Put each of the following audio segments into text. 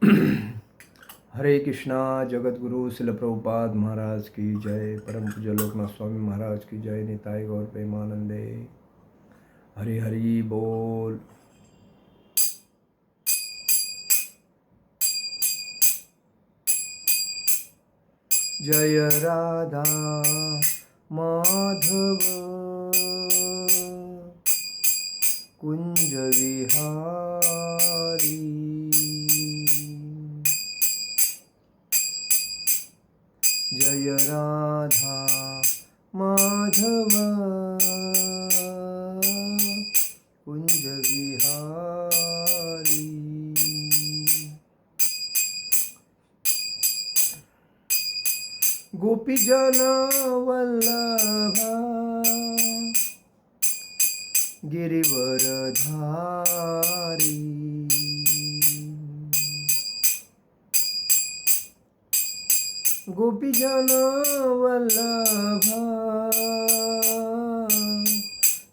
हरे कृष्णा। जगत गुरु शिल प्रभुपाद महाराज की जय। परम पूज्य लोकनाथ स्वामी महाराज की जय। निताय गौर प्रेमानंदे। हरि हरि बोल। जय राधा माधव कुंज विहारी। जय राधा माधव कुंज विहारी। गोपी जन वल्लभ गिरिवरधारी। गोपी जन वल्लभ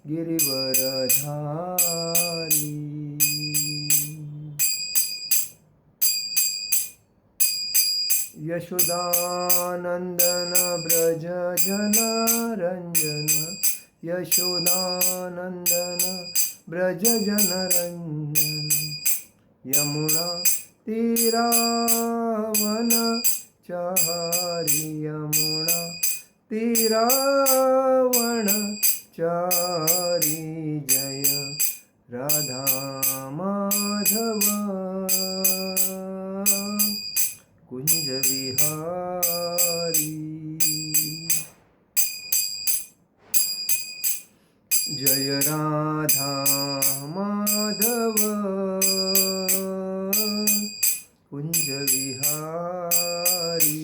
गिरिवरधारी। यशोदानंदन ब्रज जन रंजन। यशोदानंदन ब्रज जन रंजन। यमुना तीरावन चारी। यमुना तीरावन चारी। जय राधा माधव कुंज विहारी। जय राधा माधव कुंज विहारी।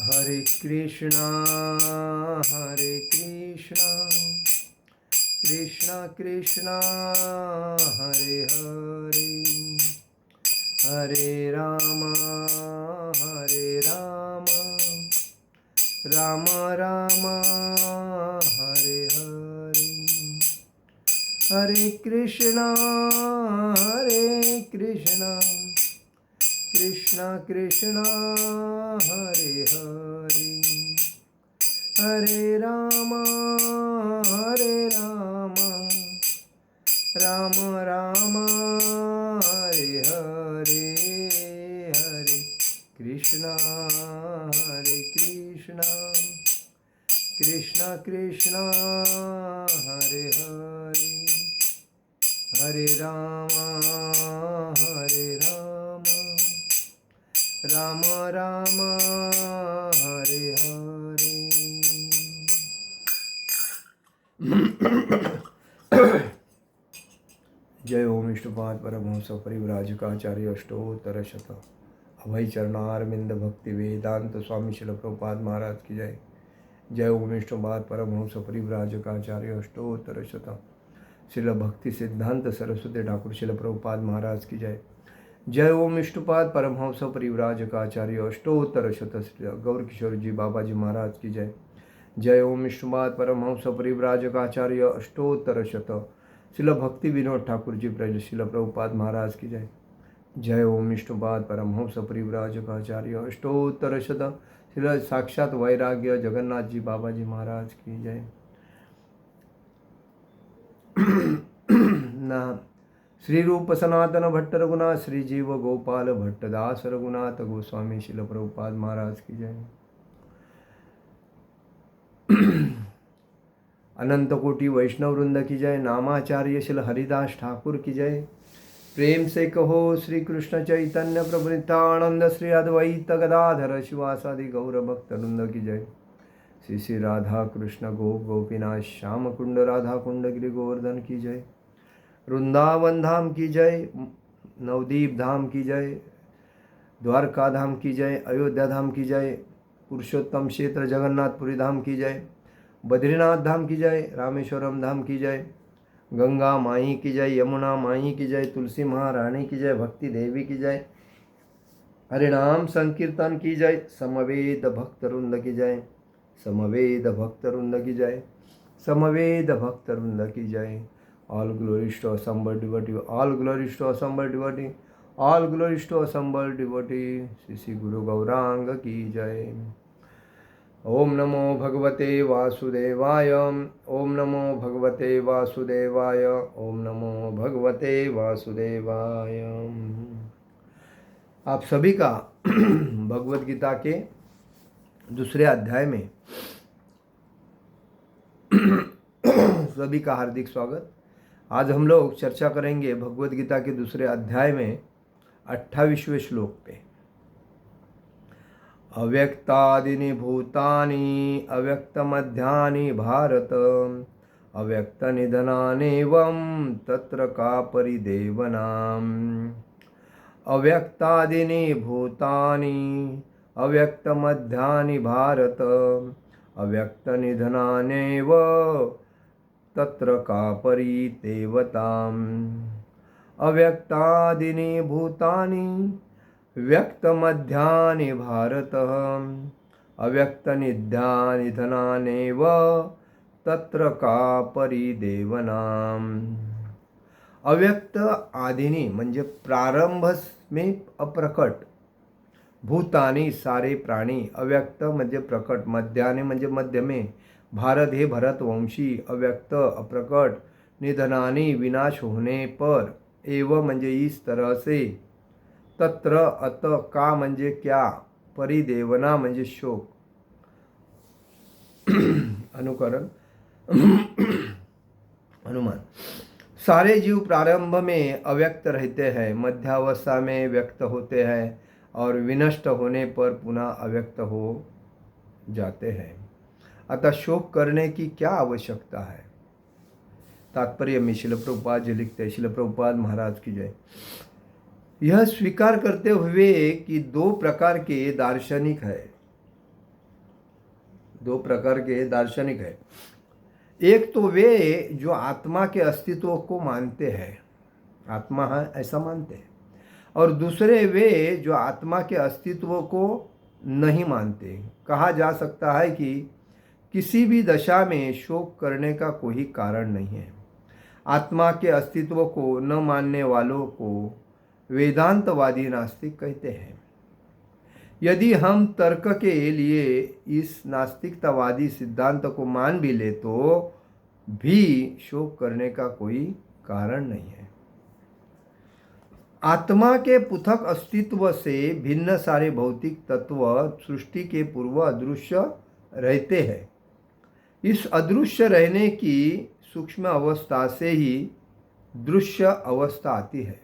हरे कृष्णा कृष्णा कृष्णा हरे हरे। हरे राम राम राम हरे हरे। हरे कृष्णा कृष्णा कृष्णा हरे हरे। हरे राम राम राम हरे हरे। हरे कृष्णा कृष्णा कृष्णा हरे हरे। हरे राम राम राम हरे हरे। जय ओम विष्णुपाद परमहंस परिव्राजकाचार्य अष्टोत्तर शत अभय चरणारविंद भक्ति वेदांत स्वामी शिल प्रभुपाद महाराज की जय। जय ओम विष्णुपाद परमहंस परिव्राजकाचार्य अष्टोत्तर शत शिल भक्ति सिद्धांत सरस्वती ठाकुर शिल प्रभुपाद महाराज की जय। जय ओम विष्णुपाद परमहंस परिव्राजकाचार्य अष्टोत्तर शत श्री गौर किशोर जी बाबा जी महाराज की जय। जय ओम विष्णुपाद परमहंस परिव्राजकाचार्य अष्टोत्तर शत शिल भक्ति विनोद ठाकुर जी ब्रज शिल प्रभुपाद महाराज की जय। जय ओम विष्णुपाद परमहंस परिव्राजकाचार्य अष्टोत्तर शत शिल साक्षात वैराग्य जगन्नाथ जी बाबा जी महाराज की जय। ना श्री रूप सनातन भट्ट रघुनाथ श्री जीव गोपाल भट्ट दास रघुनाथ गोस्वामी शिल प्रभुपाद महाराज की जय। अनंत कोटि वैष्णव वृंद की जय। नामाचार्य शिल हरिदास ठाकुर की जय। प्रेम से कहो श्री कृष्ण चैतन्य प्रभु नित्यानंद श्री अद्वैत गदाधर शिवासादि गौर भक्त वृंद की जय। श्री श्री राधा कृष्ण गोपीनाथ श्याम कुंड राधा कुंड गिरि गोवर्धन की जय। वृंदावन धाम की जय। नवदीप धाम की जय। द्वारका धाम की जय। अयोध्या धाम की जय। पुरुषोत्तम क्षेत्र जगन्नाथपुरी धाम की जय। बद्रीनाथ धाम की जय। रामेश्वरम धाम की जय। गंगा माई की जय। यमुना माई की जय। तुलसी महारानी की जय। भक्ति देवी की जय। हरिनाम संकीर्तन की जय। समवेद भक्तवृंद की जय। समवेद भक्तवृंद की जय। समवेद भक्तवृंद की जय। All glories to assembled devotee. All glories to assembled devotee. All glories to assembled devotee. Shri गुरु गौरांग की जय। ओम नमो भगवते वासुदेवाय। ओम नमो भगवते वासुदेवाय। ओम नमो भगवते वासुदेवाय। आप सभी का भगवद गीता के दूसरे अध्याय में सभी का हार्दिक स्वागत। आज हम लोग चर्चा करेंगे भगवद गीता के दूसरे अध्याय में 28वें श्लोक पे। अव्यक्तादीनि भूतानि अव्यक्तमध्यानि भारत अव्यक्तनिधनानेवं तत्र का परिदेवनाम्। अव्यक्तादीनि भूतानि अव्यक्तमध्यानि भारत अव्यक्तनिधनानेव तत्र का परिदेवताम्। अव्यक्तादीनि भूतानि व्यक्तमध्यानि भारत अव्यक्तनिधनानेव तत्र का परिदेवनाम्। अव्यक्त आदिनी म्हणजे प्रारंभ में अप्रकट, भूतानी सारे प्राणी, अव्यक्त म्हणजे प्रकट, मध्याने म्हणजे मध्य में, भारत हे भरतवंशी, अव्यक्त अप्रकट, निधनानी विनाश होने पर, एव म्हणजे इस तरह से, तत्र अत का म्हणजे क्या, परिदेवना म्हणजे शोक, अनुकरण अनुमान। सारे जीव प्रारंभ में अव्यक्त रहते हैं, मध्यावस्था में व्यक्त होते हैं और विनष्ट होने पर पुनः अव्यक्त हो जाते हैं। अतः शोक करने की क्या आवश्यकता है। तात्पर्य में शिल प्रभुपाद जी लिखते हैं, शिल प्रभुपाद महाराज की जय। यह स्वीकार करते हुए कि दो प्रकार के दार्शनिक है। एक तो वे जो आत्मा के अस्तित्व को मानते हैं, आत्मा है ऐसा मानते हैं, और दूसरे वे जो आत्मा के अस्तित्व को नहीं मानते। कहा जा सकता है कि किसी भी दशा में शोक करने का कोई कारण नहीं है। आत्मा के अस्तित्व को न मानने वालों को वेदांतवादी नास्तिक कहते हैं। यदि हम तर्क के लिए इस नास्तिकतावादी सिद्धांत को मान भी ले तो भी शोक करने का कोई कारण नहीं है। आत्मा के पृथक अस्तित्व से भिन्न सारे भौतिक तत्व सृष्टि के पूर्व अदृश्य रहते हैं। इस अदृश्य रहने की सूक्ष्म अवस्था से ही दृश्य अवस्था आती है।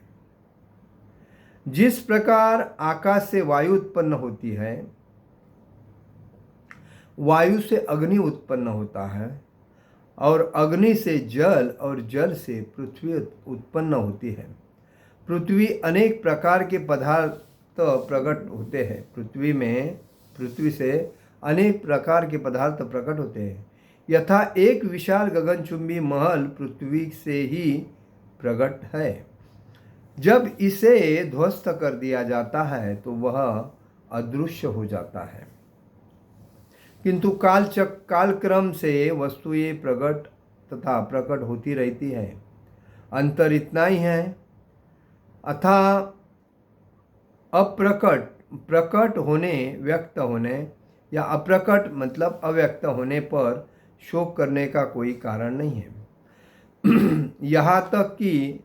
जिस प्रकार आकाश से वायु उत्पन्न होती है, वायु से अग्नि उत्पन्न होता है, और अग्नि से जल और जल से पृथ्वी उत्पन्न होती है। पृथ्वी अनेक प्रकार के पदार्थ प्रकट होते हैं। पृथ्वी से अनेक प्रकार के पदार्थ प्रकट होते हैं। यथा एक विशाल गगनचुंबी महल पृथ्वी से ही प्रकट है। जब इसे ध्वस्त कर दिया जाता है तो वह अदृश्य हो जाता है। किंतु कालक्रम से वस्तुएं प्रकट तथा प्रकट होती रहती है। अंतर इतना ही है। अथा प्रकट होने, व्यक्त होने या अप्रकट मतलब अव्यक्त होने पर शोक करने का कोई कारण नहीं है। यहाँ तक कि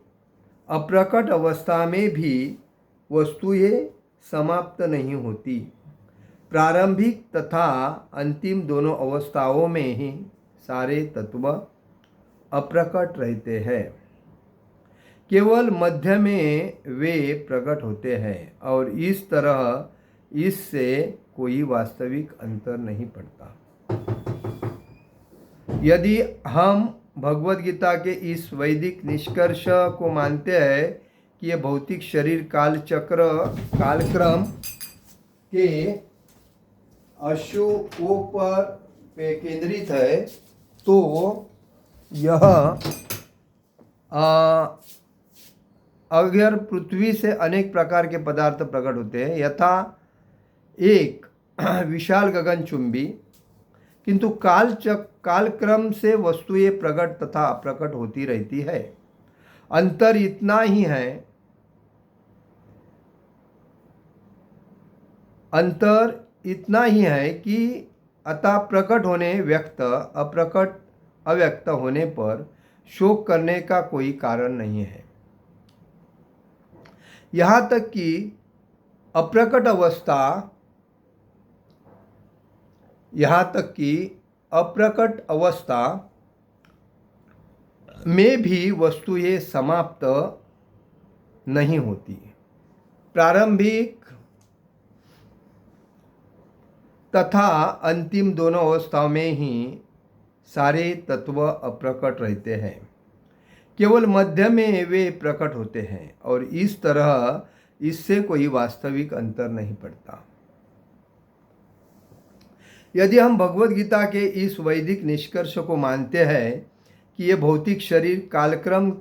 अप्रकट अवस्था में भी वस्तुएं समाप्त नहीं होती। प्रारंभिक तथा अंतिम दोनों अवस्थाओं में ही सारे तत्व अप्रकट रहते हैं। केवल मध्य में वे प्रकट होते हैं और इस तरह इससे कोई वास्तविक अंतर नहीं पड़ता। यदि हम भगवद गीता के इस वैदिक निष्कर्ष को मानते हैं कि यह भौतिक शरीर कालक्रम के अशुओं पर केंद्रित है, तो यह अगर पृथ्वी से अनेक प्रकार के पदार्थ प्रकट होते हैं, यथा एक विशाल गगनचुंबी किंतु कालक्रम से वस्तुएं प्रकट तथा अप्रकट होती रहती है। अंतर इतना ही है, कि अतः प्रकट होने व्यक्त, अप्रकट अव्यक्त होने पर शोक करने का कोई कारण नहीं है। यहाँ तक कि अप्रकट अवस्था में भी वस्तुएं समाप्त नहीं होती। प्रारंभिक तथा अंतिम दोनों अवस्थाओं में ही सारे तत्व अप्रकट रहते हैं, केवल मध्य में वे प्रकट होते हैं, और इस तरह इससे कोई वास्तविक अंतर नहीं पड़ता। यदि हम भगवत गीता के इस वैदिक निष्कर्ष को मानते हैं कि ये भौतिक शरीर कालक्रम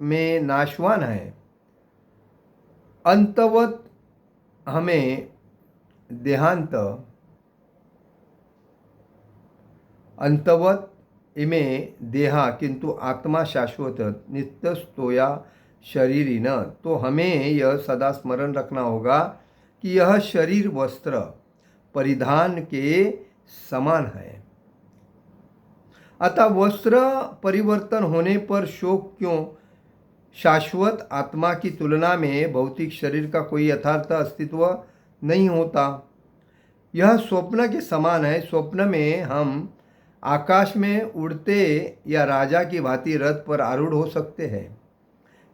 में नाशवान है, अंतवत हमें अंतवत इमें देहा किंतु आत्मा शाश्वत नित्यस्तोया शरीरी न, तो हमें यह सदा स्मरण रखना होगा कि यह शरीर वस्त्र परिधान के समान है। अतः वस्त्र परिवर्तन होने पर शोक क्यों? शाश्वत आत्मा की तुलना में भौतिक शरीर का कोई यथार्थ अस्तित्व नहीं होता। यह स्वप्न के समान है। स्वप्न में हम आकाश में उड़ते या राजा की भांति रथ पर आरूढ़ हो सकते हैं,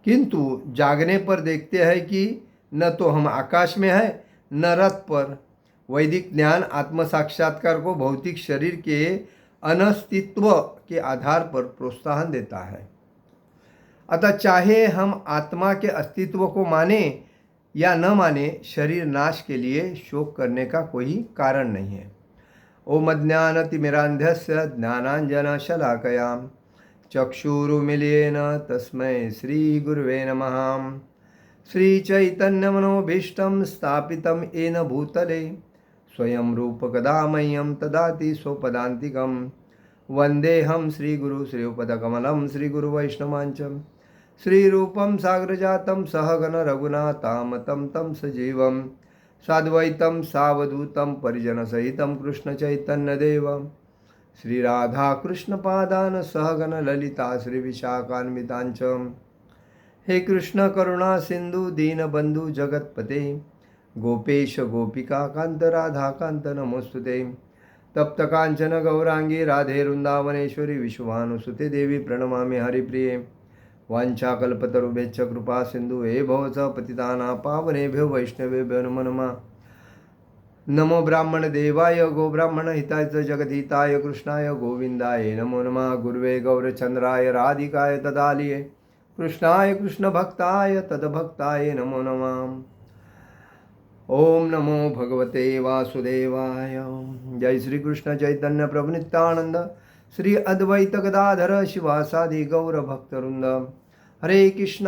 किंतु जागने पर देखते हैं कि न तो हम आकाश में हैं न रथ पर। वैदिक ज्ञान आत्म साक्षात्कार को भौतिक शरीर के अनस्तित्व के आधार पर प्रोत्साहन देता है। अतः चाहे हम आत्मा के अस्तित्व को माने या न माने, शरीर नाश के लिए शोक करने का कोई कारण नहीं है। ओम अज्ञानतिमिरान्धस्य ज्ञानाञ्जनशलाकया चक्षुरुन्मीलितेन तस्मै श्रीगुरुवे नमः। श्रीचैतन्यमनोभीष्टं स्थापितं येन भूतले स्वयं रूपकदा मह्यं ददाति स्वपदान्तिकं। वन्देऽहं श्रीगुरु श्रीयुतपदकमलं श्रीगुरुवैष्णवांच श्रीरूपं साग्रजातं सहगण रघुनाथामतं तं सजीवं साद्वैतं सावधूतं परिजनसहितं कृष्णचैतन्यदेवं श्रीराधाकृष्णपादान् सहगण ललिता श्रीविशाखान्वितांच। हे कृष्ण करुणा सिंधु दीनबंधु जगत्पते गोपेश गोपिका कांत राधा कांत नमोस्तुते। तप्त कांचन गौरांगी राधे वृंदावनेश्वरी विश्वानुसुते देवी प्रणमामि हरिप्रिये। वाञ्छाकल्पतरुभ्यश्च कृपा सिंधु हे भवस पतितानां पावनेभ्यो वैष्णवेभ्यो नमो नमः। नमो ब्राह्मण देवाय गो ब्राह्मण हिताय च जगद्हिताय कृष्णाय गोविंदाय नमो नमः। गुरुवे गौरचंद्राय राधिकाय तदालिये कृष्णाय कृष्ण भक्ताय तद्भक्ताय नमो नमः। ओम नमो भगवते वासुदेवाय। जय श्री कृष्ण चैतन्य प्रभु नित्यानंद श्री अद्वैत गदाधर शिवासादि गौर भक्तवृंद। हरे कृष्ण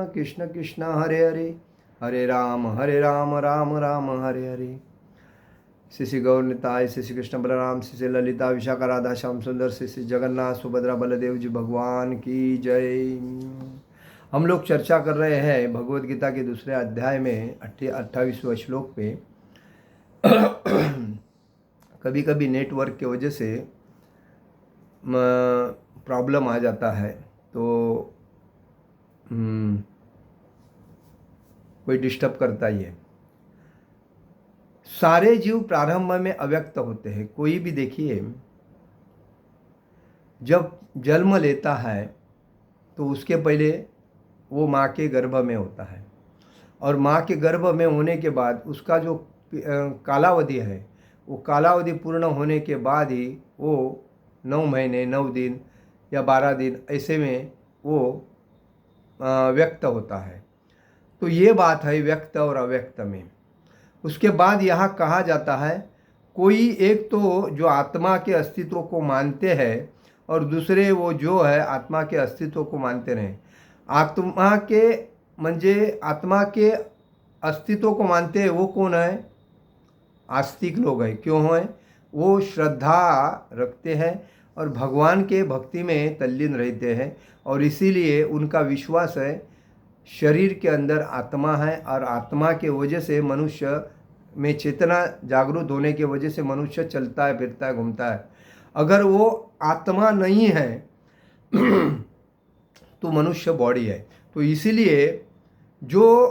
कृष्ण कृष्ण हरे हरे, हरे राम राम राम हरे हरे। श्री श्री गौर निताय, श्री श्री कृष्ण बलराम, श्री श्री ललिता विशाखा राधा श्याम सुंदर, श्री श्री जगन्नाथ सुभद्रा बलदेव जी भगवान की जय। हम लोग चर्चा कर रहे हैं भगवद गीता के दूसरे अध्याय में 28वें श्लोक पे। कभी कभी नेटवर्क की वजह से प्रॉब्लम आ जाता है, तो कोई डिस्टर्ब करता ही है। सारे जीव प्रारंभ में अव्यक्त होते हैं। कोई भी देखिए, जब जन्म लेता है तो उसके पहले वो माँ के गर्भ में होता है, और माँ के गर्भ में होने के बाद उसका जो कालावधि है, वो कालावधि पूर्ण होने के बाद ही वो 9 महीने 9 दिन या 12 दिन ऐसे में वो व्यक्त होता है। तो ये बात है व्यक्त और अव्यक्त में। उसके बाद यहाँ कहा जाता है, कोई एक तो जो आत्मा के अस्तित्व को मानते हैं और दूसरे वो जो है आत्मा के अस्तित्व को मानते नहीं। आत्मा के अस्तित्व को मानते हैं वो कौन है? आस्तिक लोग हैं। क्यों है? वो श्रद्धा रखते हैं और भगवान के भक्ति में तल्लीन रहते हैं, और इसीलिए उनका विश्वास है शरीर के अंदर आत्मा है, और आत्मा के वजह से मनुष्य में चेतना जागरूक होने की वजह से मनुष्य चलता है, फिरता है, घूमता है। अगर वो आत्मा नहीं है तो मनुष्य बॉडी है। तो इसीलिए जो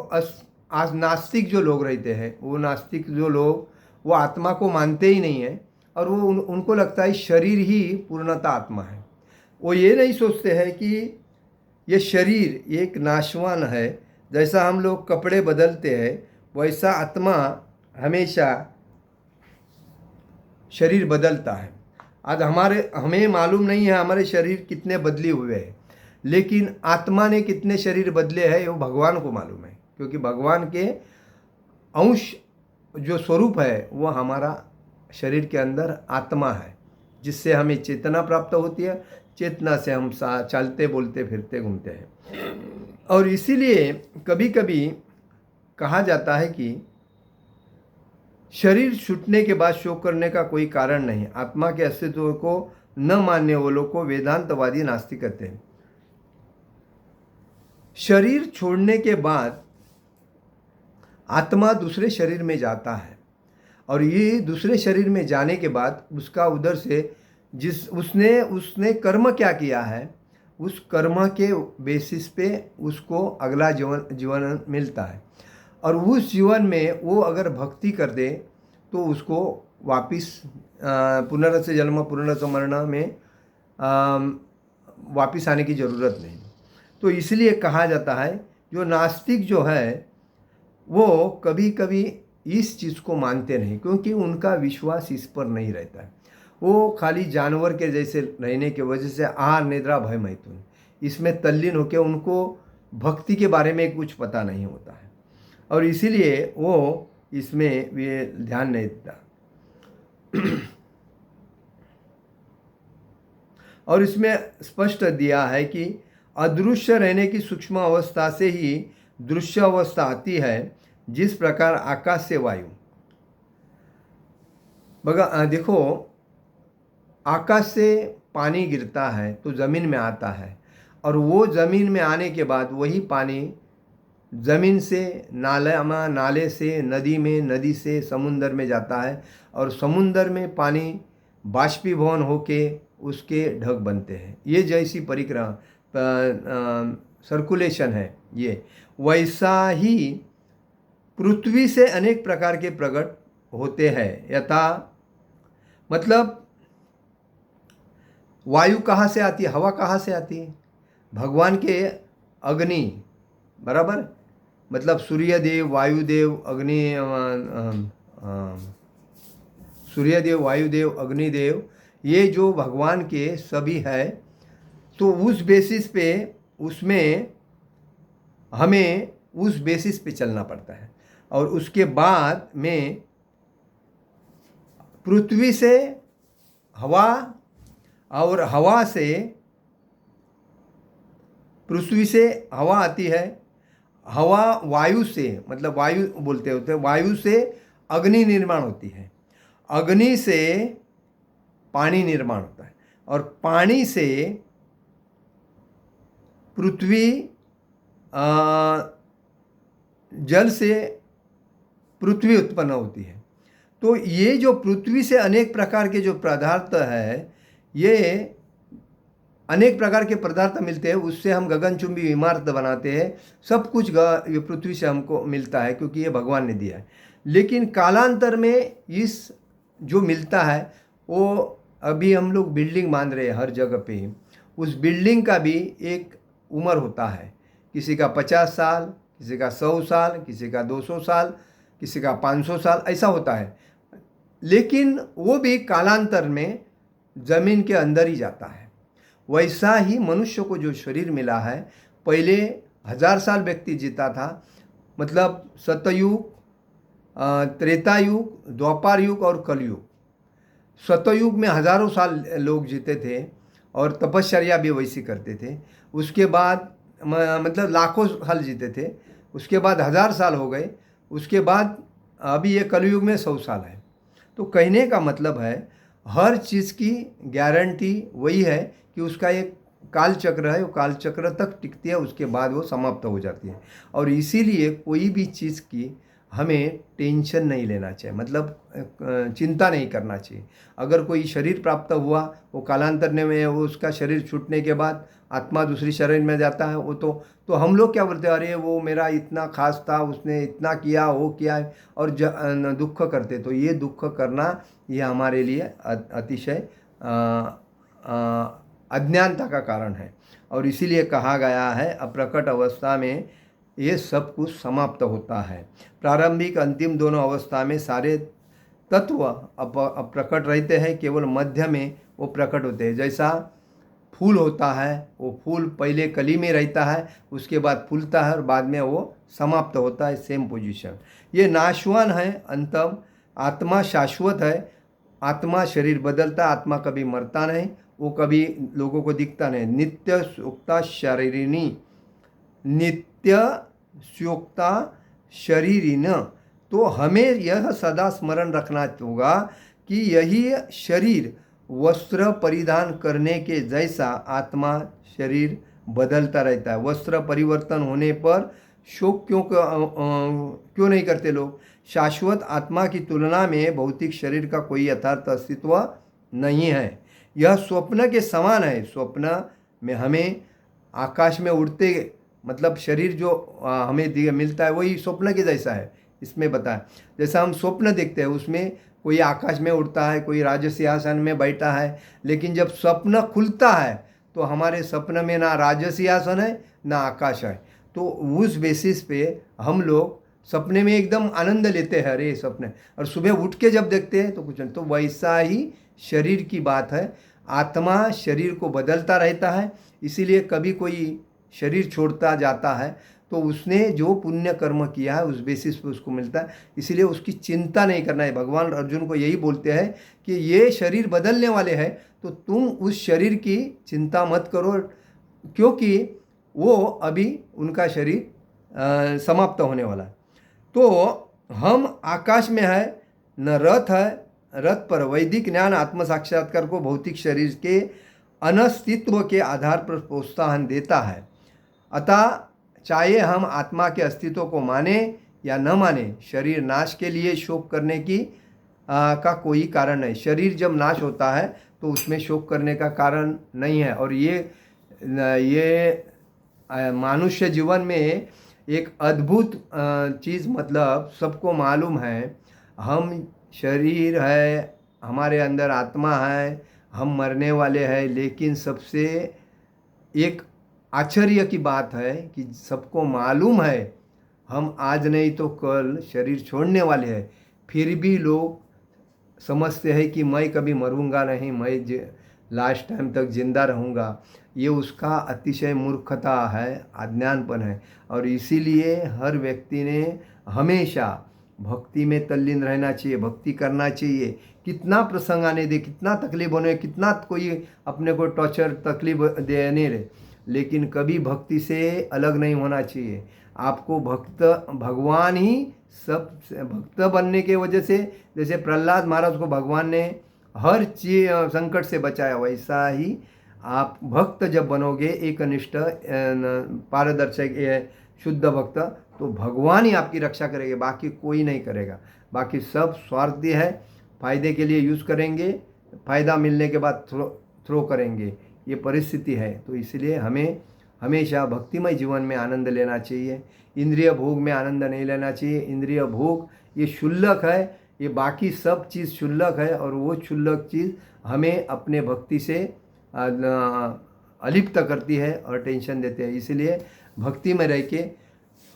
आज नास्तिक जो लोग रहते हैं, वो नास्तिक जो लोग वो आत्मा को मानते ही नहीं है, और वो उनको लगता है शरीर ही पूर्णतः आत्मा है। वो ये नहीं सोचते हैं कि ये शरीर एक नाशवान है, जैसा हम लोग कपड़े बदलते हैं वैसा आत्मा हमेशा शरीर बदलता है। आज हमें मालूम नहीं है हमारे शरीर कितने बदले हुए हैं, लेकिन आत्मा ने कितने शरीर बदले हैं वो भगवान को मालूम है, क्योंकि भगवान के अंश जो स्वरूप है वो हमारा शरीर के अंदर आत्मा है, जिससे हमें चेतना प्राप्त होती है। चेतना से हम चलते, बोलते, फिरते, घूमते हैं। और इसीलिए कभी कभी कहा जाता है कि शरीर छूटने के बाद शोक करने का कोई कारण नहीं। आत्मा के अस्तित्व को न मानने वालों को वेदांतवादी नास्तिक कहते हैं। शरीर छोड़ने के बाद आत्मा दूसरे शरीर में जाता है, और ये दूसरे शरीर में जाने के बाद उसका उधर से उसने कर्म क्या किया है, उस कर्म के बेसिस पे उसको अगला जीवन मिलता है, और उस जीवन में वो अगर भक्ति कर दे तो उसको वापिस पुनर्जन्म जन्म पुनर्जन्म मरण में वापिस आने की ज़रूरत नहीं। तो इसलिए कहा जाता है जो नास्तिक जो है वो कभी कभी इस चीज़ को मानते नहीं, क्योंकि उनका विश्वास इस पर नहीं रहता है। वो खाली जानवर के जैसे रहने की वजह से आहार निद्रा भय मैथुन इसमें तल्लीन होकर उनको भक्ति के बारे में कुछ पता नहीं होता है, और इसीलिए वो इसमें वे ध्यान नहीं देता। और इसमें स्पष्ट दिया है कि अदृश्य रहने की सूक्ष्म अवस्था से ही दृश्य अवस्था आती है, जिस प्रकार आकाश से वायु। बगा देखो, आकाश से पानी गिरता है तो ज़मीन में आता है, और वो ज़मीन में आने के बाद वही पानी ज़मीन से नाले से नदी में, नदी से समुंदर में जाता है, और समुंदर में पानी बाष्पीभवन होके उसके ढक बनते हैं। ये जैसी परिक्रमा सर्कुलेशन है, ये वैसा ही पृथ्वी से अनेक प्रकार के प्रकट होते हैं। यथा मतलब वायु कहाँ से आती है, हवा कहाँ से आती है? भगवान के अग्नि, बराबर, मतलब सूर्यदेव, वायुदेव, सूर्यदेव, वायुदेव, अग्निदेव, ये जो भगवान के सभी है, तो उस बेसिस पे उसमें हमें उस बेसिस पे चलना पड़ता है। और उसके बाद में पृथ्वी से हवा, और हवा से पृथ्वी से हवा आती है, हवा वायु से, मतलब वायु बोलते होते हैं, वायु से अग्नि निर्माण होती है, अग्नि से पानी निर्माण होता है, और पानी से पृथ्वी, जल से पृथ्वी उत्पन्न होती है। तो ये जो पृथ्वी से अनेक प्रकार के जो पदार्थ है, ये अनेक प्रकार के पदार्थ मिलते हैं, उससे हम गगनचुंबी इमारत बनाते हैं। सब कुछ ये पृथ्वी से हमको मिलता है, क्योंकि ये भगवान ने दिया है। लेकिन कालांतर में इस जो मिलता है वो, अभी हम लोग बिल्डिंग बांध रहे हैं हर जगह पे, उस बिल्डिंग का भी एक उम्र होता है। किसी का 50 साल, किसी का 100 साल, किसी का 200 साल, किसी का 500 साल, ऐसा होता है। लेकिन वो भी कालांतर में ज़मीन के अंदर ही जाता है। वैसा ही मनुष्य को जो शरीर मिला है, पहले 1000 साल व्यक्ति जीता था, मतलब सतयुग, त्रेतायुग, द्वापर युग और कलयुग। सतयुग में हज़ारों साल लोग जीते थे और तपश्चर्या भी वैसी करते थे। उसके बाद मतलब लाखों साल जीते थे। उसके बाद 1000 साल हो गए। उसके बाद अभी ये कलयुग में 100 साल है। तो कहने का मतलब है हर चीज़ की गारंटी वही है कि उसका एक काल चक्र है, वो काल चक्र तक टिकती है, उसके बाद वो समाप्त हो जाती है। और इसीलिए कोई भी चीज़ की हमें टेंशन नहीं लेना चाहिए, मतलब चिंता नहीं करना चाहिए। अगर कोई शरीर प्राप्त हुआ, वो कालांतर में वो उसका शरीर छूटने के बाद आत्मा दूसरी शरीर में जाता है, वो तो हम लोग क्या बोलते हैं, अरे वो मेरा इतना खास था, उसने इतना किया, वो किया, और दुख करते। तो ये दुख करना ये हमारे लिए अतिशय अज्ञानता का कारण है। और इसीलिए कहा गया है अप्रकट अवस्था में ये सब कुछ समाप्त होता है। प्रारंभिक अंतिम दोनों अवस्था में सारे तत्व अप्रकट रहते हैं, केवल मध्य में वो प्रकट होते हैं। जैसा फूल होता है, वो फूल पहले कली में रहता है, उसके बाद फूलता है और बाद में वो समाप्त होता है, सेम पोजीशन। ये नाशवान है, अंतम आत्मा शाश्वत है। आत्मा शरीर बदलता, आत्मा कभी मरता नहीं, वो कभी लोगों को दिखता नहीं। नित्य सुक्ता शरीरिणी, नित्य सुक्ता शरीरिन। तो हमें यह सदा स्मरण रखना होगा कि यही शरीर वस्त्र परिधान करने के जैसा आत्मा शरीर बदलता रहता है। वस्त्र परिवर्तन होने पर शोक क्यों नहीं करते लोग? शाश्वत आत्मा की तुलना में भौतिक शरीर का कोई यथार्थ अस्तित्व नहीं है। यह स्वप्न के समान है। स्वप्न में हमें आकाश में उड़ते, मतलब शरीर जो हमें मिलता है वही स्वप्न के जैसा है। इसमें बताया जैसा हम स्वप्न देखते हैं, उसमें कोई आकाश में उड़ता है, कोई राज सिंहासन में बैठा है, लेकिन जब स्वप्न खुलता है तो हमारे स्वप्न में ना राज सिंहासन है ना आकाश है। तो उस बेसिस पे हम लोग सपने में एकदम आनंद लेते हैं, अरे सपने, और सुबह उठ के जब देखते हैं तो कुछ नहीं। तो वैसा ही शरीर की बात है। आत्मा शरीर को बदलता रहता है, इसीलिए कभी कोई शरीर छोड़ता जाता है तो उसने जो पुण्य कर्म किया है उस बेसिस पे उसको मिलता है। इसीलिए उसकी चिंता नहीं करना है। भगवान अर्जुन को यही बोलते हैं कि ये शरीर बदलने वाले हैं, तो तुम उस शरीर की चिंता मत करो, क्योंकि वो अभी उनका शरीर समाप्त होने वाला है। तो हम आकाश में है, न रथ है, रथ पर वैदिक ज्ञान आत्म साक्षात्कार को भौतिक शरीर के अनस्तित्व के आधार पर प्रोत्साहन देता है। अतः चाहे हम आत्मा के अस्तित्व को माने या न माने, शरीर नाश के लिए शोक करने की का कोई कारण नहीं। शरीर जब नाश होता है तो उसमें शोक करने का कारण नहीं है। और ये मनुष्य जीवन में एक अद्भुत चीज़, मतलब सबको मालूम है हम शरीर है, हमारे अंदर आत्मा है, हम मरने वाले हैं, लेकिन सबसे एक आश्चर्य की बात है कि सबको मालूम है हम आज नहीं तो कल शरीर छोड़ने वाले हैं, फिर भी लोग समझते हैं कि मैं कभी मरूंगा नहीं, मैं लास्ट टाइम तक जिंदा रहूँगा। ये उसका अतिशय मूर्खता है, अज्ञानपन है। और इसीलिए हर व्यक्ति ने हमेशा भक्ति में तल्लीन रहना चाहिए, भक्ति करना चाहिए। कितना प्रसंग आने दे, कितना तकलीफ होने, कितना कोई अपने को टॉर्चर तकलीफ देने रहे, लेकिन कभी भक्ति से अलग नहीं होना चाहिए। आपको भगवान ही सब भक्त बनने के वजह से, जैसे प्रहलाद महाराज को भगवान ने हर चीज संकट से बचाया, वैसा ही आप भक्त जब बनोगे, एकनिष्ठ पारदर्शक शुद्ध भक्त, तो भगवान ही आपकी रक्षा करेंगे, बाकी कोई नहीं करेगा। बाकी सब स्वार्थी है, फायदे के लिए यूज़ करेंगे, फ़ायदा मिलने के बाद थ्रो करेंगे। ये परिस्थिति है। तो इसलिए हमें हमेशा भक्तिमय जीवन में आनंद लेना चाहिए, इंद्रिय भोग में आनंद नहीं लेना चाहिए। इंद्रिय भोग ये क्षुल्लक है, ये बाकी सब चीज़ क्षुल्लक है, और वो क्षुल्लक चीज़ हमें अपने भक्ति से अलिप्त करती है और टेंशन देते हैं। इसलिए भक्ति में रह के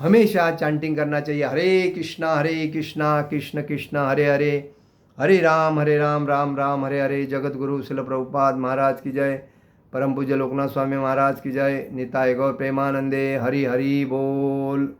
हमेशा चैंटिंग करना चाहिए, हरे कृष्णा कृष्ण कृष्ण हरे हरे, हरे राम राम राम हरे हरे। जगत गुरु शिल प्रभुपाद महाराज की जय, परम पूज्य लोकनाथ स्वामी महाराज की जय, निताय गौर प्रेमानंदे, हरि हरि बोल।